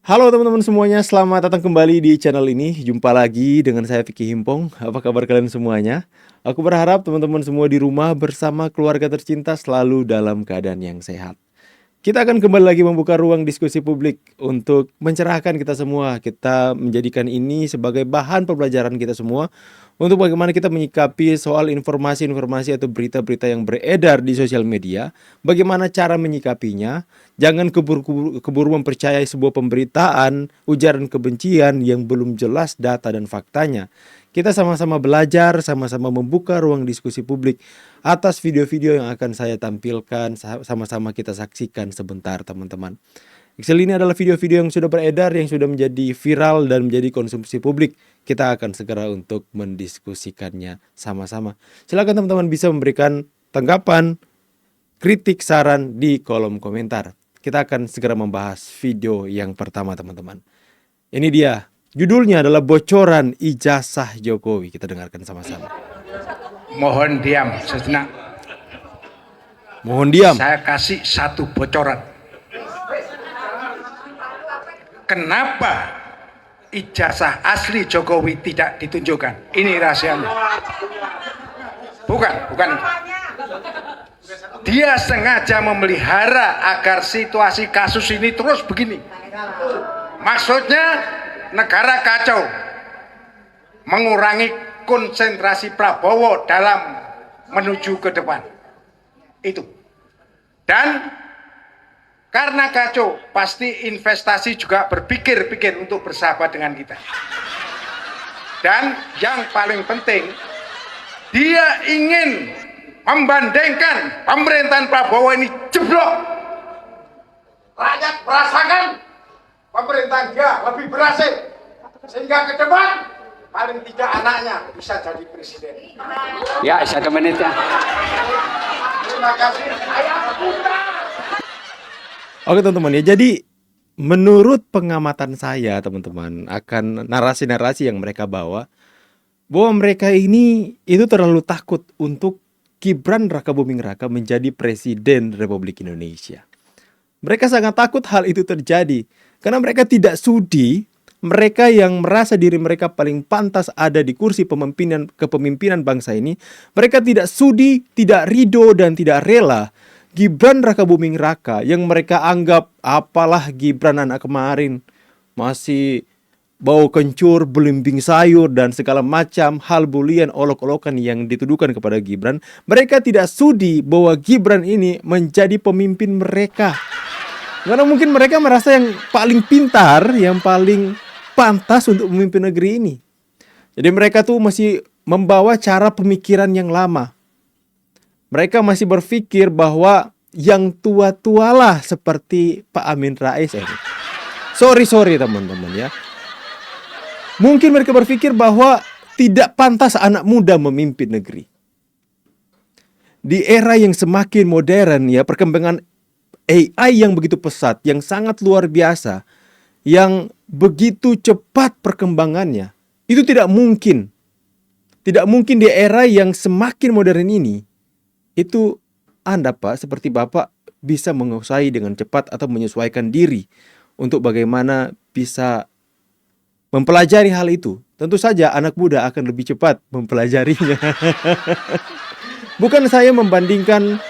Halo teman-teman semuanya, selamat datang kembali di channel ini. Jumpa lagi dengan saya Vicky Himpong. Apa kabar kalian semuanya? Aku berharap teman-teman semua di rumah bersama keluarga tercinta selalu dalam keadaan yang sehat. Kita akan kembali lagi membuka ruang diskusi publik untuk mencerahkan kita semua. Kita menjadikan ini sebagai bahan pembelajaran kita semua untuk bagaimana kita menyikapi soal informasi-informasi atau berita-berita yang beredar di sosial media. Bagaimana cara menyikapinya. Jangan keburu mempercayai sebuah pemberitaan, ujaran kebencian yang belum jelas data dan faktanya. Kita sama-sama belajar, sama-sama membuka ruang diskusi publik atas video-video yang akan saya tampilkan, sama-sama kita saksikan sebentar teman-teman. Excel ini adalah video-video yang sudah beredar, yang sudah menjadi viral dan menjadi konsumsi publik. Kita akan segera untuk mendiskusikannya sama-sama. Silakan teman-teman bisa memberikan tanggapan, kritik, saran di kolom komentar. Kita akan segera membahas video yang pertama teman-teman. Ini dia. Judulnya adalah bocoran ijazah Jokowi. Kita dengarkan sama-sama. Mohon diam sejenak. Mohon diam. Saya kasih satu bocoran. Kenapa ijazah asli Jokowi tidak ditunjukkan? Ini rahasianya. Bukan. Dia sengaja memelihara agar situasi kasus ini terus begini. Maksudnya negara kacau, mengurangi konsentrasi Prabowo dalam menuju ke depan. Itu. Dan karena kacau, pasti investasi juga berpikir-pikir untuk bersahabat dengan kita. Dan yang paling penting, dia ingin membandingkan pemerintahan Prabowo ini jeblok. Rakyat merasakan pemerintahan dia lebih berhasil, sehingga ke depan paling tidak anaknya bisa jadi presiden. Ya, 1 menit ya. Terima kasih. Oke teman-teman ya, jadi menurut pengamatan saya teman-teman akan narasi-narasi yang mereka bawa, bahwa mereka ini itu terlalu takut untuk Gibran Rakabuming Raka menjadi presiden Republik Indonesia. Mereka sangat takut hal itu terjadi karena mereka tidak sudi, mereka yang merasa diri mereka paling pantas ada di kursi kepemimpinan bangsa ini, mereka tidak sudi, tidak ridho dan tidak rela Gibran Rakabuming Raka yang mereka anggap apalah Gibran anak kemarin, masih bau kencur, belimbing sayur dan segala macam hal bulian olok-olokan yang dituduhkan kepada Gibran. Mereka tidak sudi bahwa Gibran ini menjadi pemimpin mereka. Karena mungkin mereka merasa yang paling pintar, yang paling pantas untuk memimpin negeri ini. Jadi mereka tuh masih membawa cara pemikiran yang lama. Mereka masih berpikir bahwa yang tua-tualah seperti Pak Amin Rais. Sorry teman-teman ya. Mungkin mereka berpikir bahwa tidak pantas anak muda memimpin negeri. Di era yang semakin modern ya, perkembangan AI yang begitu pesat, yang sangat luar biasa, yang begitu cepat perkembangannya, itu tidak mungkin. Tidak mungkin di era yang semakin modern ini, itu Anda Pak, seperti Bapak bisa menguasai dengan cepat atau menyesuaikan diri untuk bagaimana bisa mempelajari hal itu. Tentu saja anak muda akan lebih cepat mempelajarinya. Bukan saya membandingkan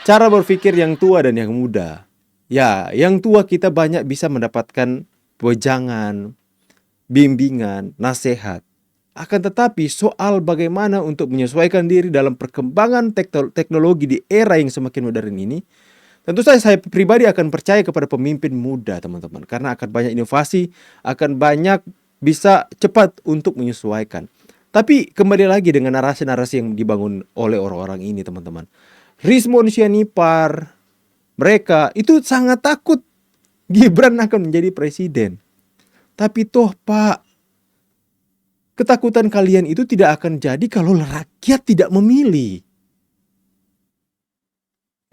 cara berpikir yang tua dan yang muda. Ya, yang tua kita banyak bisa mendapatkan wejangan, bimbingan, nasihat. Akan tetapi soal bagaimana untuk menyesuaikan diri dalam perkembangan teknologi di era yang semakin modern ini, tentu saja saya pribadi akan percaya kepada pemimpin muda teman-teman. Karena akan banyak inovasi, akan banyak bisa cepat untuk menyesuaikan. Tapi kembali lagi dengan narasi-narasi yang dibangun oleh orang-orang ini teman-teman. Rizmon Sianipar, mereka itu sangat takut Gibran akan menjadi presiden. Tapi toh Pak, ketakutan kalian itu tidak akan jadi kalau rakyat tidak memilih.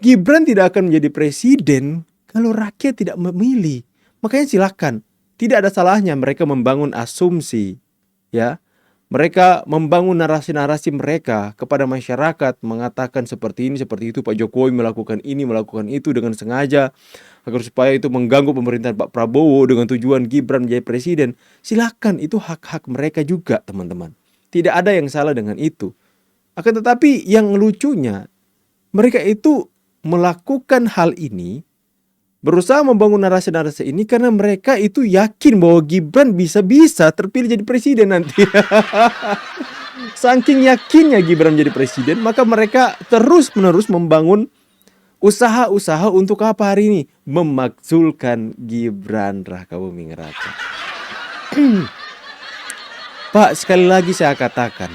Gibran tidak akan menjadi presiden kalau rakyat tidak memilih. Makanya silakan, tidak ada salahnya mereka membangun asumsi, ya, Mereka membangun narasi-narasi mereka kepada masyarakat, mengatakan seperti ini, seperti itu, Pak Jokowi melakukan ini, melakukan itu dengan sengaja agar supaya itu mengganggu pemerintahan Pak Prabowo dengan tujuan Gibran menjadi presiden. Silakan, itu hak-hak mereka juga, teman-teman. Tidak ada yang salah dengan itu. Akan tetapi yang lucunya, mereka itu melakukan hal ini, berusaha membangun narasi-narasi ini karena mereka itu yakin bahwa Gibran bisa-bisa terpilih jadi presiden nanti. Saking yakinnya Gibran jadi presiden, maka mereka terus-menerus membangun usaha-usaha untuk apa hari ini? Memakzulkan Gibran Raka Buming Raka. Pak, sekali lagi saya katakan,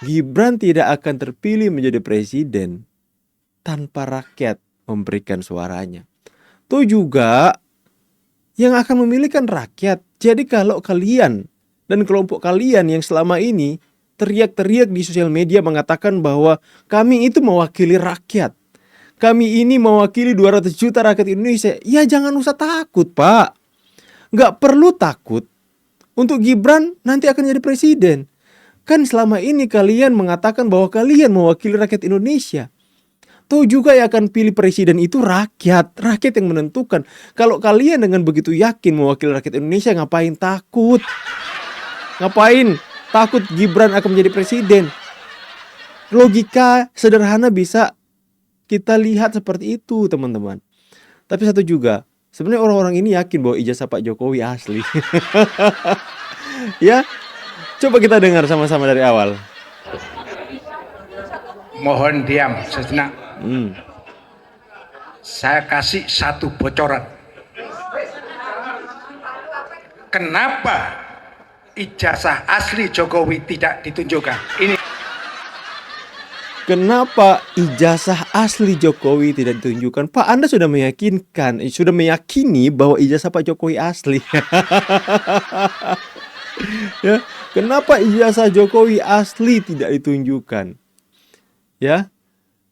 Gibran tidak akan terpilih menjadi presiden tanpa rakyat memberikan suaranya. Itu juga yang akan memilih kan rakyat. Jadi kalau kalian dan kelompok kalian yang selama ini teriak-teriak di sosial media mengatakan bahwa kami itu mewakili rakyat, kami ini mewakili 200 juta rakyat Indonesia, ya jangan usah takut, Pak. Nggak perlu takut untuk Gibran nanti akan jadi presiden. Kan selama ini kalian mengatakan bahwa kalian mewakili rakyat Indonesia. Tahu juga yang akan pilih presiden itu rakyat. Rakyat yang menentukan. Kalau kalian dengan begitu yakin mewakili rakyat Indonesia, ngapain takut? Ngapain takut Gibran akan menjadi presiden? Logika sederhana bisa kita lihat seperti itu, teman-teman. Tapi satu juga, sebenarnya orang-orang ini yakin bahwa ijazah Pak Jokowi asli. Ya, coba kita dengar sama-sama dari awal. Mohon diam sejenak. Saya kasih satu bocoran. Kenapa ijazah asli Jokowi tidak ditunjukkan? Ini Kenapa ijazah asli Jokowi tidak ditunjukkan? Pak, Anda sudah meyakinkan, sudah meyakini bahwa ijazah Pak Jokowi asli. Ya, kenapa ijazah Jokowi asli tidak ditunjukkan? Ya,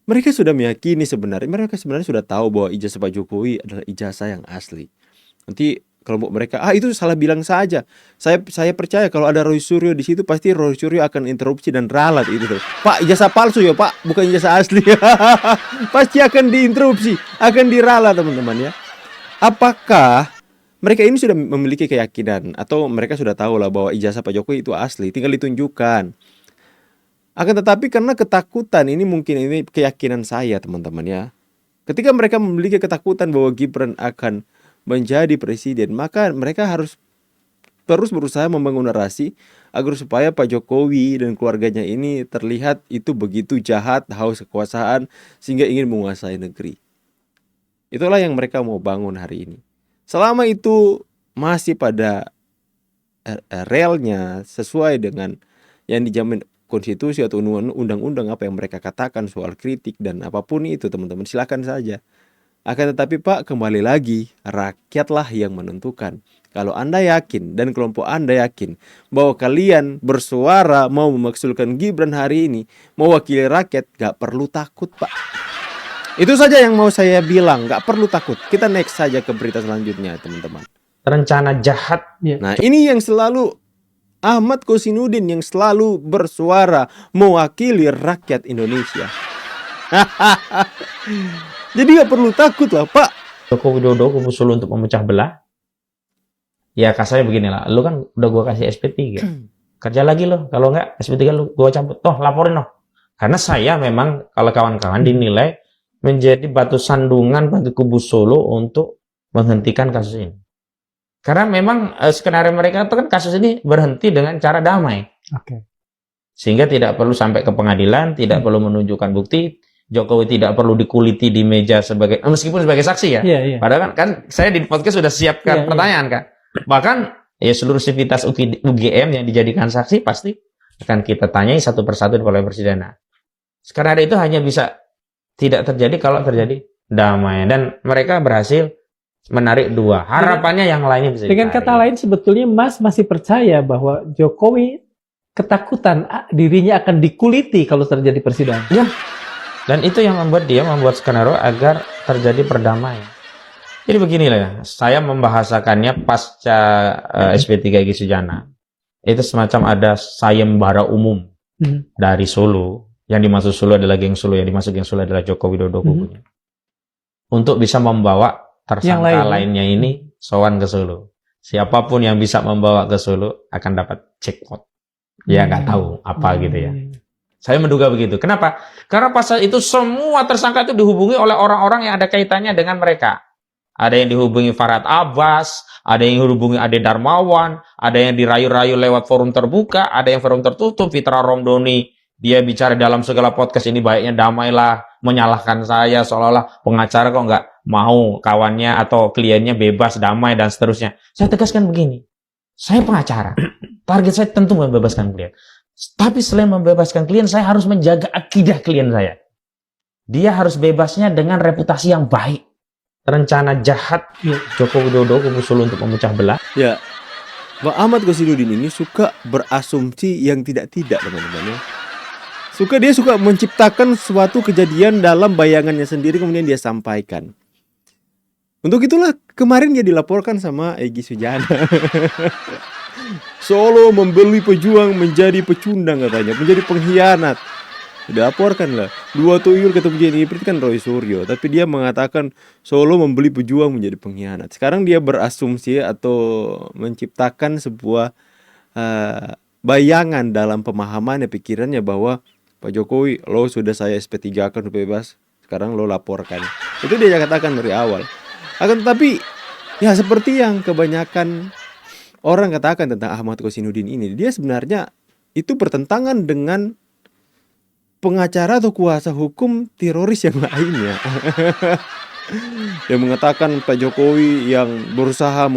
mereka sudah meyakini sebenarnya, mereka sebenarnya sudah tahu bahwa ijazah Pak Jokowi adalah ijazah yang asli. Nanti kelompok mereka, itu salah bilang saja. Saya percaya kalau ada Roy Suryo di situ, pasti Roy Suryo akan interupsi dan ralat itu tuh. Pak, ijazah palsu ya Pak, bukan ijazah asli. Pasti akan diinterupsi, akan diralat, teman-teman ya. Apakah mereka ini sudah memiliki keyakinan atau mereka sudah tahu lah bahwa ijazah Pak Jokowi itu asli, tinggal ditunjukkan. Akan tetapi karena ketakutan, ini mungkin ini keyakinan saya, teman-teman ya. Ketika mereka memiliki ketakutan bahwa Gibran akan menjadi presiden, maka mereka harus terus berusaha membangun narasi agar supaya Pak Jokowi dan keluarganya ini terlihat itu begitu jahat, haus kekuasaan, sehingga ingin menguasai negeri. Itulah yang mereka mau bangun hari ini. Selama itu masih pada realnya, sesuai dengan yang dijamin konstitusi atau undang-undang apa yang mereka katakan soal kritik dan apapun itu, teman-teman, silakan saja. Akan tetapi Pak, kembali lagi, rakyatlah yang menentukan. Kalau Anda yakin dan kelompok Anda yakin bahwa kalian bersuara mau memaksulkan Gibran hari ini mewakili rakyat, gak perlu takut, Pak. Itu saja yang mau saya bilang, gak perlu takut. Kita next saja ke berita selanjutnya, teman-teman. Rencana jahat. Nah, ini yang selalu Ahmad Kosinudin yang selalu bersuara mewakili rakyat Indonesia. Jadi gak perlu takut lah, Pak. Joko Widodo kubu Solo untuk memecah belah. Ya kasarnya beginilah, lu kan udah gua kasih SP3. Kerja lagi lo, kalau enggak SP3 lu gua cabut. Toh laporin noh. Karena saya memang kalau kawan-kawan dinilai menjadi batu sandungan bagi kubu Solo untuk menghentikan kasus ini. Karena memang skenario mereka itu kan kasus ini berhenti dengan cara damai. Oke. Sehingga tidak perlu sampai ke pengadilan, tidak perlu menunjukkan bukti. Jokowi tidak perlu dikuliti di meja sebagai meskipun sebagai saksi ya. Iya. Padahal kan saya di podcast sudah siapkan pertanyaan kan. Bahkan ya seluruh sivitas UGM yang dijadikan saksi pasti akan kita tanyai satu persatu oleh presiden. Skenario itu hanya bisa tidak terjadi kalau terjadi damai, dan mereka berhasil menarik dua. Harapannya yang lainnya bisa Dengan ditarik. kata lain sebetulnya Mas masih percaya bahwa Jokowi ketakutan dirinya akan dikuliti kalau terjadi persidangan. Ya. Dan itu yang membuat dia membuat skenario agar terjadi perdamaian. Jadi beginilah ya, saya membahasakannya pasca SP3 Egy Sujana. itu semacam ada sayembara umum dari Solo. Yang dimaksud Solo adalah geng Solo, yang dimaksud geng Solo adalah Joko Widodo kubunya. Untuk bisa membawa Yang tersangka lain. lainnya ini sowan ke Solo. Siapapun yang bisa membawa ke Solo akan dapat jackpot. Ya nggak tahu apa gitu ya. Saya menduga begitu. Kenapa? Karena pas saat itu semua tersangka itu dihubungi oleh orang-orang yang ada kaitannya dengan mereka. Ada yang dihubungi Farhad Abbas, ada yang dihubungi Ade Darmawan, ada yang dirayu-rayu lewat forum terbuka, ada yang forum tertutup. Fitra Romdoni, dia bicara dalam segala podcast ini baiknya damailah, menyalahkan saya seolah-olah pengacara kok nggak mau kawannya atau kliennya bebas, damai, dan seterusnya. Saya tegaskan begini, saya pengacara, target saya tentu membebaskan klien. Tapi selain membebaskan klien, saya harus menjaga akidah klien saya. Dia harus bebasnya dengan reputasi yang baik. Rencana jahat Joko Widodo kubu Solo untuk memecah belah. Ya, Bang Ahmad Kosinudin ini suka berasumsi yang tidak-tidak, teman-teman ya. Dia suka menciptakan suatu kejadian dalam bayangannya sendiri kemudian dia sampaikan. Untuk itulah kemarin dia dilaporkan sama Egy Sujana. Solo membeli pejuang menjadi pecundang katanya, menjadi pengkhianat. Dilaporkan lah. 2 tuyul ketemu Jenny Iprit kan Roy Suryo, tapi dia mengatakan Solo membeli pejuang menjadi pengkhianat. Sekarang dia berasumsi atau menciptakan sebuah bayangan dalam pemahamannya, pikirannya bahwa Pak Jokowi, lo sudah saya SP3 kan bebas, sekarang lo laporkan. Itu dia katakan dari awal. Akan tetapi ya seperti yang kebanyakan orang katakan tentang Ahmad Kosinudin ini, dia sebenarnya itu bertentangan dengan pengacara atau kuasa hukum teroris yang lainnya. Yang mengatakan Pak Jokowi yang berusaha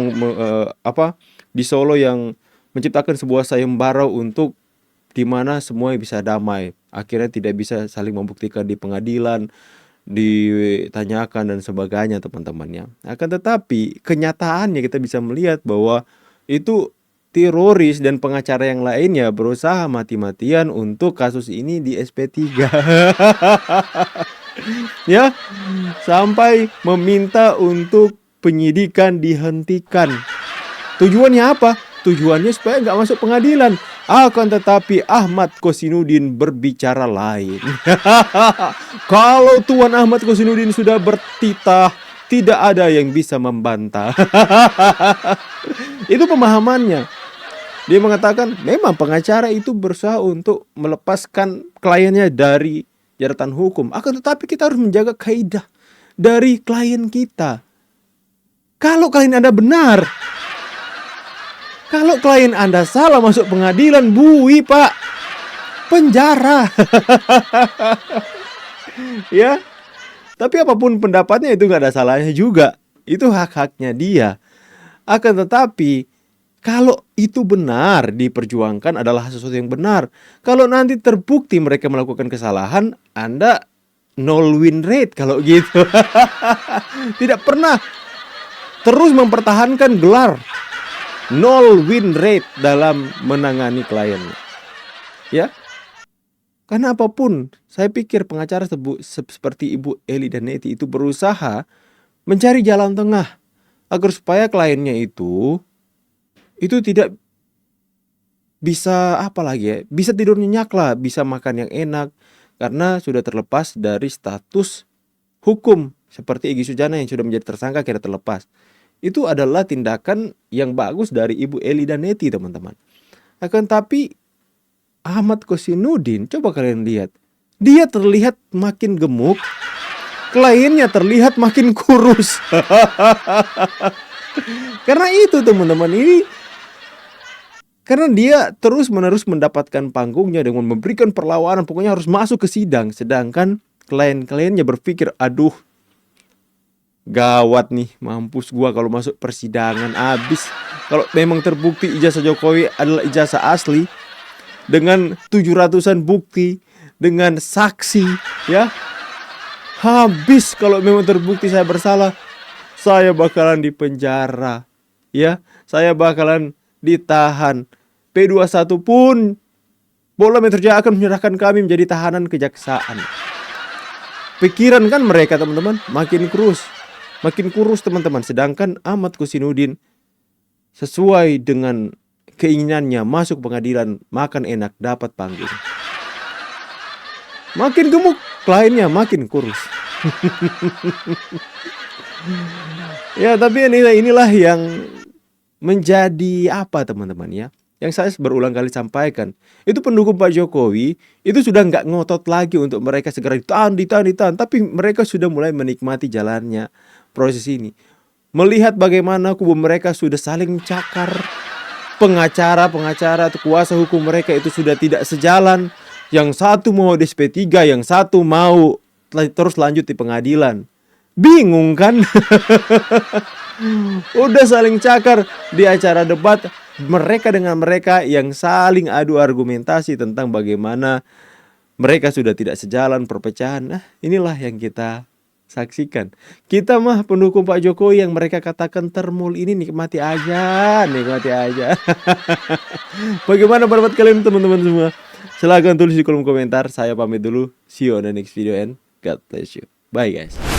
di Solo yang menciptakan sebuah sayembara untuk di mana semua bisa damai. Akhirnya tidak bisa saling membuktikan di pengadilan, ditanyakan dan sebagainya, teman-temannya. Akan tetapi kenyataannya kita bisa melihat bahwa itu teroris dan pengacara yang lainnya berusaha mati-matian untuk kasus ini di SP3. Ya, sampai meminta untuk penyidikan dihentikan. Tujuannya apa? Tujuannya supaya nggak masuk pengadilan. Akan tetapi Ahmad Kosinudin berbicara lain. Kalau Tuan Ahmad Kosinudin sudah bertitah, tidak ada yang bisa membantah. Itu pemahamannya. Dia mengatakan memang pengacara itu berusaha untuk melepaskan kliennya dari jeratan hukum. Akan tetapi kita harus menjaga kaidah dari klien kita. Kalau klien Anda benar, kalau klien Anda salah masuk pengadilan, bui Pak, penjara. Ya, tapi apapun pendapatnya itu nggak ada salahnya juga. Itu hak-haknya dia. Akan tetapi kalau itu benar diperjuangkan adalah sesuatu yang benar. Kalau nanti terbukti mereka melakukan kesalahan, Anda nol win rate kalau gitu. Tidak pernah terus mempertahankan gelar. Nol win rate dalam menangani kliennya. Ya. Karena apapun, saya pikir pengacara seperti Ibu Eli dan Neti itu berusaha mencari jalan tengah agar supaya kliennya itu tidak bisa bisa tidur nyenyak lah, bisa makan yang enak karena sudah terlepas dari status hukum seperti Egy Sujana yang sudah menjadi tersangka kira terlepas. Itu adalah tindakan yang bagus dari Ibu Eli dan Neti, teman-teman. Akan tapi Ahmad Kosinudin, coba kalian lihat, dia terlihat makin gemuk, kliennya terlihat makin kurus. Karena itu, teman-teman, ini karena dia terus-menerus mendapatkan panggungnya dengan memberikan perlawanan, pokoknya harus masuk ke sidang. Sedangkan klien-kliennya berpikir, aduh, gawat nih, mampus gua kalau masuk persidangan, abis. Kalau memang terbukti ijazah Jokowi adalah ijazah asli, dengan 700-an bukti, dengan saksi, ya, habis kalau memang terbukti saya bersalah, saya bakalan dipenjara, ya, saya bakalan ditahan. P21 pun Polda Metro Jaya akan menyerahkan kami menjadi tahanan kejaksaan. Pikiran kan mereka, teman-teman, makin kurus, teman-teman. Sedangkan Ahmad Kosinudin sesuai dengan keinginannya masuk pengadilan, makan enak, dapat panggung. Makin gemuk, kliennya makin kurus. Ya, tapi inilah yang menjadi apa teman-teman ya, yang saya berulang kali sampaikan, itu pendukung Pak Jokowi itu sudah nggak ngotot lagi untuk mereka segera ditahan, tapi mereka sudah mulai menikmati jalannya proses ini, melihat bagaimana kubu mereka sudah saling cakar, pengacara atau kuasa hukum mereka itu sudah tidak sejalan, yang satu mau di SP3, yang satu mau terus lanjut di pengadilan. Bingung kan? Udah saling cakar di acara debat, mereka dengan mereka yang saling adu argumentasi tentang bagaimana mereka sudah tidak sejalan, perpecahan. Nah, inilah yang kita saksikan. Kita mah pendukung Pak Jokowi yang mereka katakan termul ini nikmati aja. Bagaimana pendapat kalian teman-teman semua? Silahkan tulis di kolom komentar. Saya pamit dulu. See you on the next video and God bless you. Bye guys.